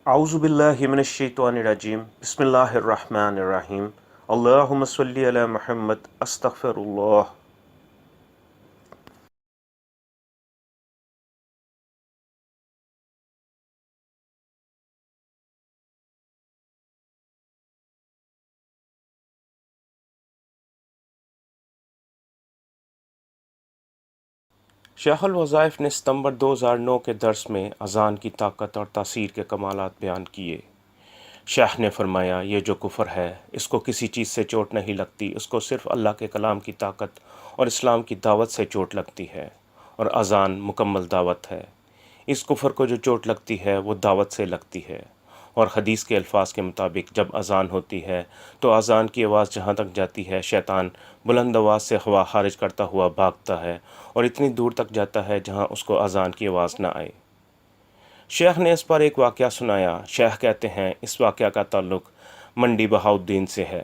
اعوذ باللہ من الشیطان الرجیم بسم اللہ الرحمن الرحیم اللہم صلی علی محمد استغفر اللہ۔ شیخ الوظائف نے ستمبر 2009 کے درس میں اذان کی طاقت اور تاثیر کے کمالات بیان کیے۔ شیخ نے فرمایا، یہ جو کفر ہے اس کو کسی چیز سے چوٹ نہیں لگتی، اس کو صرف اللہ کے کلام کی طاقت اور اسلام کی دعوت سے چوٹ لگتی ہے، اور اذان مکمل دعوت ہے۔ اس کفر کو جو چوٹ لگتی ہے وہ دعوت سے لگتی ہے، اور حدیث کے الفاظ کے مطابق جب اذان ہوتی ہے تو اذان کی آواز جہاں تک جاتی ہے شیطان بلند آواز سے ہوا خارج کرتا ہوا بھاگتا ہے اور اتنی دور تک جاتا ہے جہاں اس کو اذان کی آواز نہ آئے۔ شیخ نے اس پر ایک واقعہ سنایا۔ شیخ کہتے ہیں، اس واقعہ کا تعلق منڈی بہاؤالدین سے ہے۔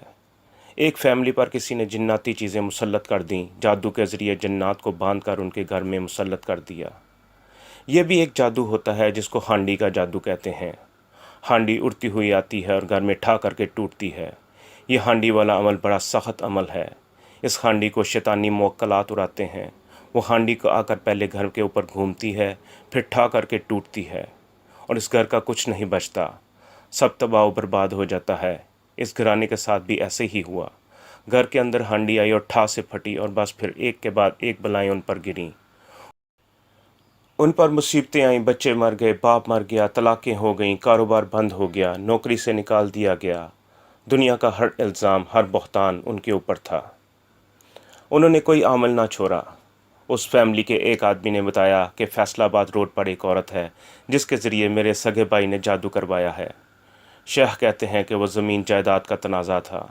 ایک فیملی پر کسی نے جناتی چیزیں مسلط کر دیں، جادو کے ذریعے جنات کو باندھ کر ان کے گھر میں مسلط کر دیا۔ یہ بھی ایک جادو ہوتا ہے جس کو ہانڈی کا جادو کہتے ہیں۔ ہانڈی اڑتی ہوئی آتی ہے اور گھر میں ٹھا کر کے ٹوٹتی ہے۔ یہ ہانڈی والا عمل بڑا سخت عمل ہے۔ اس ہانڈی کو شیطانی موکلات اڑاتے ہیں۔ وہ ہانڈی کو آ کر پہلے گھر کے اوپر گھومتی ہے، پھر ٹھا کر کے ٹوٹتی ہے، اور اس گھر کا کچھ نہیں بچتا، سب تباہ و برباد ہو جاتا ہے۔ اس گھرانے کے ساتھ بھی ایسے ہی ہوا۔ گھر کے اندر ہانڈی آئی اور ٹھا سے پھٹی، اور بس پھر ایک کے بعد ایک بلائیں ان پر گریں۔ ان پر مصیبتیں آئیں، بچے مر گئے، باپ مر گیا، طلاقیں ہو گئیں، کاروبار بند ہو گیا، نوکری سے نکال دیا گیا۔ دنیا کا ہر الزام، ہر بہتان ان کے اوپر تھا۔ انہوں نے کوئی عمل نہ چھوڑا۔ اس فیملی کے ایک آدمی نے بتایا کہ فیصل آباد روڈ پر ایک عورت ہے جس کے ذریعے میرے سگے بھائی نے جادو کروایا ہے۔ شیخ کہتے ہیں کہ وہ زمین جائیداد کا تنازع تھا۔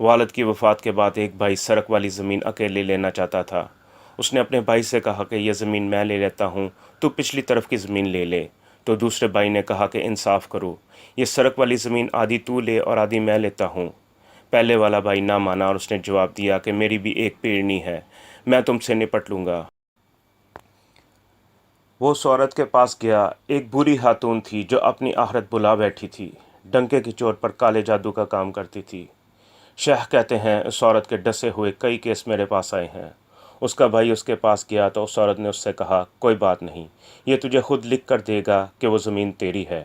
والد کی وفات کے بعد ایک بھائی سڑک والی زمین اکیلے لینا چاہتا تھا۔ اس نے اپنے بھائی سے کہا کہ یہ زمین میں لے لیتا ہوں، تو پچھلی طرف کی زمین لے لے۔ تو دوسرے بھائی نے کہا کہ انصاف کرو، یہ سڑک والی زمین آدھی تو لے اور آدھی میں لیتا ہوں۔ پہلے والا بھائی نہ مانا اور اس نے جواب دیا کہ میری بھی ایک پیڑنی ہے، میں تم سے نپٹ لوں گا۔ وہ اس عورت کے پاس گیا۔ ایک بری خاتون تھی جو اپنی آخرت بلا بیٹھی تھی، ڈنکے کی چوٹ پر کالے جادو کا کام کرتی تھی۔ شیخ کہتے ہیں، اس عورت کے ڈسے ہوئے کئی کیس میرے پاس آئے ہیں۔ اس کا بھائی اس کے پاس گیا تو اس عورت نے اس سے کہا، کوئی بات نہیں، یہ تجھے خود لکھ کر دے گا کہ وہ زمین تیری ہے۔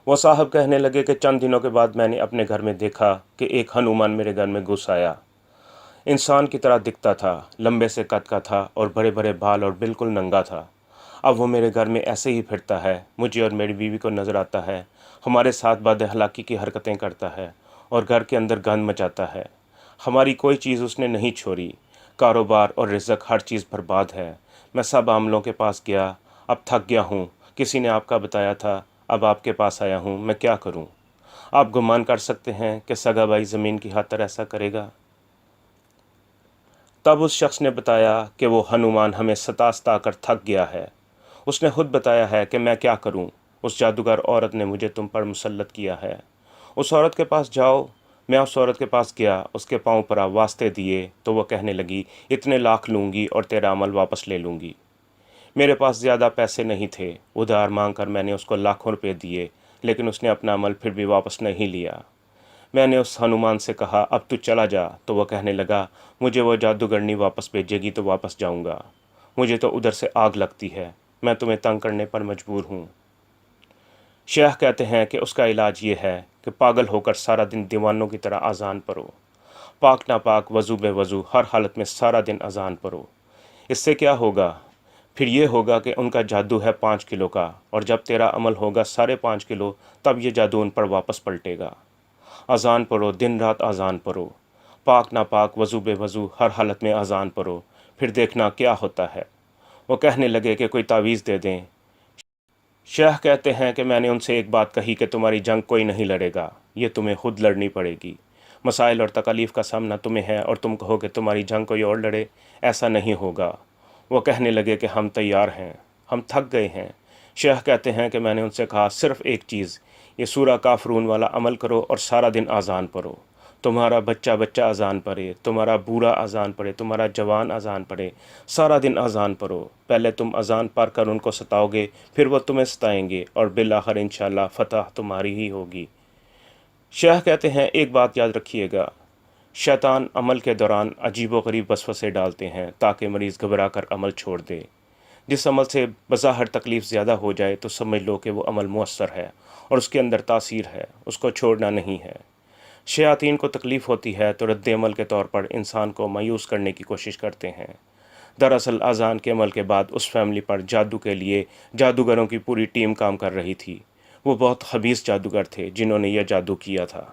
وہ صاحب کہنے لگے کہ چند دنوں کے بعد میں نے اپنے گھر میں دیکھا کہ ایک ہنومان میرے گھر میں گھس آیا۔ انسان کی طرح دکھتا تھا، لمبے سے قد کا تھا اور بڑے بڑے بال اور بالکل ننگا تھا۔ اب وہ میرے گھر میں ایسے ہی پھرتا ہے، مجھے اور میری بیوی کو نظر آتا ہے، ہمارے ساتھ بد اخلاقی کی حرکتیں کرتا ہے اور گھر کے اندر گند مچاتا ہے۔ ہماری کوئی چیز اس نے نہیں چھوڑی، کاروبار اور رزق ہر چیز برباد ہے۔ میں سب عاملوں کے پاس گیا، اب تھک گیا ہوں، کسی نے آپ کا بتایا تھا، اب آپ کے پاس آیا ہوں، میں کیا کروں؟ آپ گمان کر سکتے ہیں کہ سگا بھائی زمین کی خاطر ایسا کرے گا؟ تب اس شخص نے بتایا کہ وہ ہنومان ہمیں ستا ستا کر تھک گیا ہے۔ اس نے خود بتایا ہے کہ میں کیا کروں، اس جادوگر عورت نے مجھے تم پر مسلط کیا ہے۔ اس عورت کے پاس جاؤ۔ میں اس عورت کے پاس گیا، اس کے پاؤں پر واسطے دیے تو وہ کہنے لگی، اتنے لاکھ لوں گی اور تیرا عمل واپس لے لوں گی۔ میرے پاس زیادہ پیسے نہیں تھے، ادھار مانگ کر میں نے اس کو لاکھوں روپے دیے، لیکن اس نے اپنا عمل پھر بھی واپس نہیں لیا۔ میں نے اس ہنومان سے کہا، اب تو چلا جا، تو وہ کہنے لگا، مجھے وہ جادوگرنی واپس بھیجے گی تو واپس جاؤں گا، مجھے تو ادھر سے آگ لگتی ہے، میں تمہیں تنگ کرنے پر مجبور ہوں۔ شیخ کہتے ہیں کہ اس کا علاج یہ ہے کہ پاگل ہو کر سارا دن دیوانوں کی طرح اذان پڑھو، پاک ناپاک وضو بے وضو ہر حالت میں سارا دن اذان پڑھو۔ اس سے کیا ہوگا؟ پھر یہ ہوگا کہ ان کا جادو ہے 5 کلو کا، اور جب تیرا عمل ہوگا 5.5 کلو، تب یہ جادو ان پر واپس پلٹے گا۔ اذان پڑھو، دن رات اذان پڑھو، پاک ناپاک وضو بے وضو ہر حالت میں اذان پڑھو، پھر دیکھنا کیا ہوتا ہے۔ وہ کہنے لگے کہ کوئی تعویذ دے دیں۔ شیخ کہتے ہیں کہ میں نے ان سے ایک بات کہی کہ تمہاری جنگ کوئی نہیں لڑے گا، یہ تمہیں خود لڑنی پڑے گی۔ مسائل اور تکالیف کا سامنا تمہیں ہے اور تم کہو کہ تمہاری جنگ کوئی اور لڑے، ایسا نہیں ہوگا۔ وہ کہنے لگے کہ ہم تیار ہیں، ہم تھک گئے ہیں۔ شیخ کہتے ہیں کہ میں نے ان سے کہا، صرف ایک چیز، یہ سورہ کافرون والا عمل کرو اور سارا دن اذان پڑھو، تمہارا بچہ بچہ اذان پڑھے، تمہارا بوڑھا اذان پڑھے، تمہارا جوان اذان پڑھے، سارا دن اذان پڑھو۔ پہلے تم اذان پڑھ کر ان کو ستاؤ گے، پھر وہ تمہیں ستائیں گے، اور بالآخر انشاءاللہ فتح تمہاری ہی ہوگی۔ شیخ کہتے ہیں ایک بات یاد رکھیے گا، شیطان عمل کے دوران عجیب و غریب وسوسے ڈالتے ہیں تاکہ مریض گھبرا کر عمل چھوڑ دے۔ جس عمل سے بظاہر تکلیف زیادہ ہو جائے تو سمجھ لو کہ وہ عمل مؤثر ہے اور اس کے اندر تاثیر ہے، اس کو چھوڑنا نہیں ہے۔ شیاطین کو تکلیف ہوتی ہے تو رد عمل کے طور پر انسان کو مایوس کرنے کی کوشش کرتے ہیں۔ دراصل اذان کے عمل کے بعد اس فیملی پر جادو کے لیے جادوگروں کی پوری ٹیم کام کر رہی تھی۔ وہ بہت خبیث جادوگر تھے جنہوں نے یہ جادو کیا تھا۔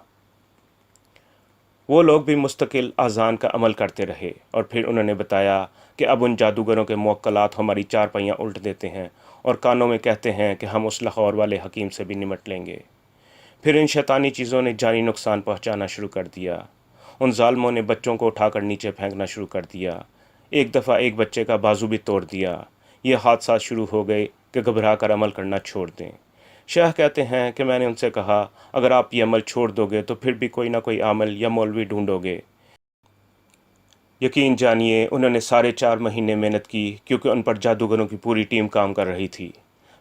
وہ لوگ بھی مستقل اذان کا عمل کرتے رہے، اور پھر انہوں نے بتایا کہ اب ان جادوگروں کے موکلات ہماری چارپائیاں الٹ دیتے ہیں اور کانوں میں کہتے ہیں کہ ہم اس لاہور والے حکیم سے بھی نمٹ لیں گے۔ پھر ان شیطانی چیزوں نے جانی نقصان پہنچانا شروع کر دیا۔ ان ظالموں نے بچوں کو اٹھا کر نیچے پھینکنا شروع کر دیا۔ ایک دفعہ ایک بچے کا بازو بھی توڑ دیا۔ یہ حادثات شروع ہو گئے کہ گھبرا کر عمل کرنا چھوڑ دیں۔ شیخ کہتے ہیں کہ میں نے ان سے کہا اگر آپ یہ عمل چھوڑ دو گے تو پھر بھی کوئی نہ کوئی عامل یا مولوی ڈھونڈو گے۔ یقین جانیے انہوں نے 4.5 مہینے محنت کی، کیونکہ ان پر جادوگروں کی پوری ٹیم کام کر رہی تھی۔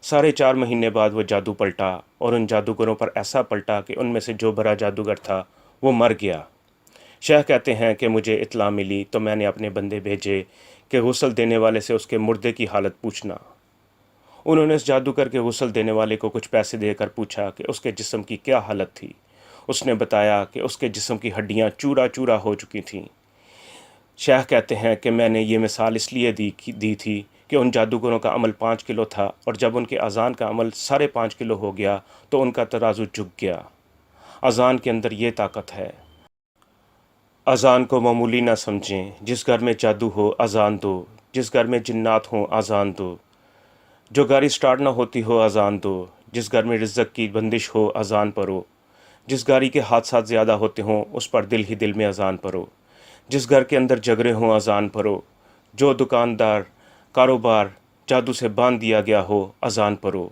4.5 مہینے بعد وہ جادو پلٹا، اور ان جادوگروں پر ایسا پلٹا کہ ان میں سے جو بڑا جادوگر تھا وہ مر گیا۔ شیخ کہتے ہیں کہ مجھے اطلاع ملی تو میں نے اپنے بندے بھیجے کہ غسل دینے والے سے اس کے مردے کی حالت پوچھنا۔ انہوں نے اس جادوگر کے غسل دینے والے کو کچھ پیسے دے کر پوچھا کہ اس کے جسم کی کیا حالت تھی۔ اس نے بتایا کہ اس کے جسم کی ہڈیاں چورا چورا ہو چکی تھیں۔ شیخ کہتے ہیں کہ میں نے یہ مثال اس لیے دی تھی کہ ان جادوگروں کا عمل 5 کلو تھا، اور جب ان کے اذان کا عمل 5.5 کلو ہو گیا تو ان کا ترازو جھک گیا۔ اذان کے اندر یہ طاقت ہے۔ اذان کو معمولی نہ سمجھیں۔ جس گھر میں جادو ہو اذان دو، جس گھر میں جنات ہوں اذان دو، جو گاڑی سٹارٹ نہ ہوتی ہو اذان دو، جس گھر میں رزق کی بندش ہو اذان پڑھو، جس گاڑی کے حادثات زیادہ ہوتے ہوں اس پر دل ہی دل میں اذان پڑھو، جس گھر کے اندر جھگڑے ہوں اذان پڑھو، جو دکاندار کاروبار جادو سے باندھ دیا گیا ہو اذان پڑھو۔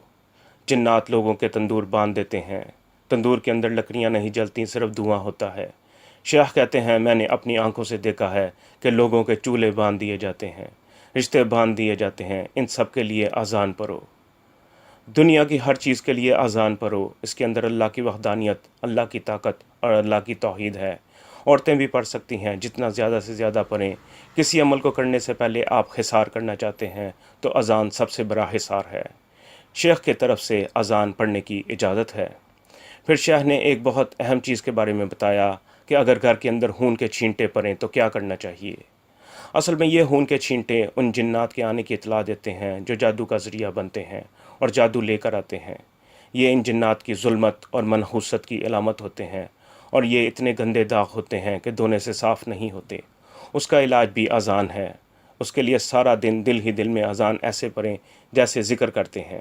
جنات لوگوں کے تندور باندھ دیتے ہیں، تندور کے اندر لکڑیاں نہیں جلتی، صرف دھواں ہوتا ہے۔ شیخ کہتے ہیں میں نے اپنی آنکھوں سے دیکھا ہے کہ لوگوں کے چولہے باندھ دیے جاتے ہیں، رشتے باندھ دیے جاتے ہیں۔ ان سب کے لیے اذان پڑھو۔ دنیا کی ہر چیز کے لیے اذان پڑھو۔ اس کے اندر اللہ کی وحدانیت، اللہ کی طاقت اور اللہ کی توحید ہے۔ عورتیں بھی پڑھ سکتی ہیں، جتنا زیادہ سے زیادہ پڑھیں۔ کسی عمل کو کرنے سے پہلے آپ حصار کرنا چاہتے ہیں تو اذان سب سے بڑا حصار ہے۔ شیخ کی طرف سے اذان پڑھنے کی اجازت ہے۔ پھر شیخ نے ایک بہت اہم چیز کے بارے میں بتایا کہ اگر گھر کے اندر خون کے چھینٹے پڑیں تو کیا کرنا چاہیے۔ اصل میں یہ خون کے چھینٹے ان جنات کے آنے کی اطلاع دیتے ہیں جو جادو کا ذریعہ بنتے ہیں اور جادو لے کر آتے ہیں۔ یہ ان جنات کی ظلمت اور منحوست کی علامت ہوتے ہیں، اور یہ اتنے گندے داغ ہوتے ہیں کہ دھونے سے صاف نہیں ہوتے۔ اس کا علاج بھی اذان ہے۔ اس کے لیے سارا دن دل ہی دل میں اذان ایسے پڑھیں جیسے ذکر کرتے ہیں۔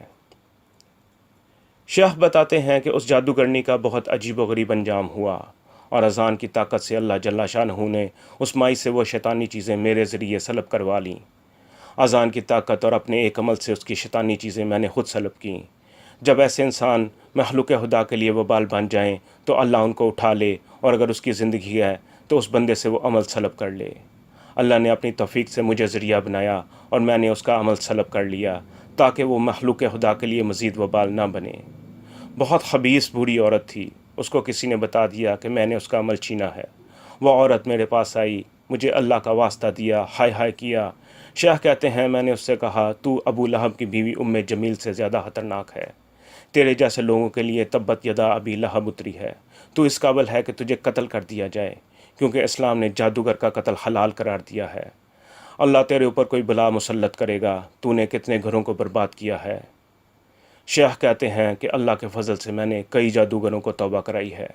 شیخ بتاتے ہیں کہ اس جادوگرنی کا بہت عجیب و غریب انجام ہوا، اور اذان کی طاقت سے اللہ جل شانہ نے اس مائی سے وہ شیطانی چیزیں میرے ذریعے سلب کروا لیں۔ اذان کی طاقت اور اپنے ایک عمل سے اس کی شیطانی چیزیں میں نے خود سلب کیں۔ جب ایسے انسان مخلوق خدا کے لیے وبال بن جائیں تو اللہ ان کو اٹھا لے، اور اگر اس کی زندگی ہے تو اس بندے سے وہ عمل سلب کر لے۔ اللہ نے اپنی توفیق سے مجھے ذریعہ بنایا اور میں نے اس کا عمل سلب کر لیا تاکہ وہ مخلوق خدا کے لیے مزید وبال نہ بنے۔ بہت خبیث بری عورت تھی، اس کو کسی نے بتا دیا کہ میں نے اس کا عمل چھینا ہے۔ وہ عورت میرے پاس آئی، مجھے اللہ کا واسطہ دیا، ہائے ہائے کیا۔ شیخ کہتے ہیں میں نے اس سے کہا تو ابو لہب کی بیوی جمیل سے زیادہ خطرناک ہے۔ تیرے جیسے لوگوں کے لیے تبت یدا ابی لہب اتری ہے۔ تو اس قابل ہے کہ تجھے قتل کر دیا جائے، کیونکہ اسلام نے جادوگر کا قتل حلال قرار دیا ہے۔ اللہ تیرے اوپر کوئی بلا مسلط کرے گا، تو نے کتنے گھروں کو برباد کیا ہے۔ شیخ کہتے ہیں کہ اللہ کے فضل سے میں نے کئی جادوگروں کو توبہ کرائی ہے۔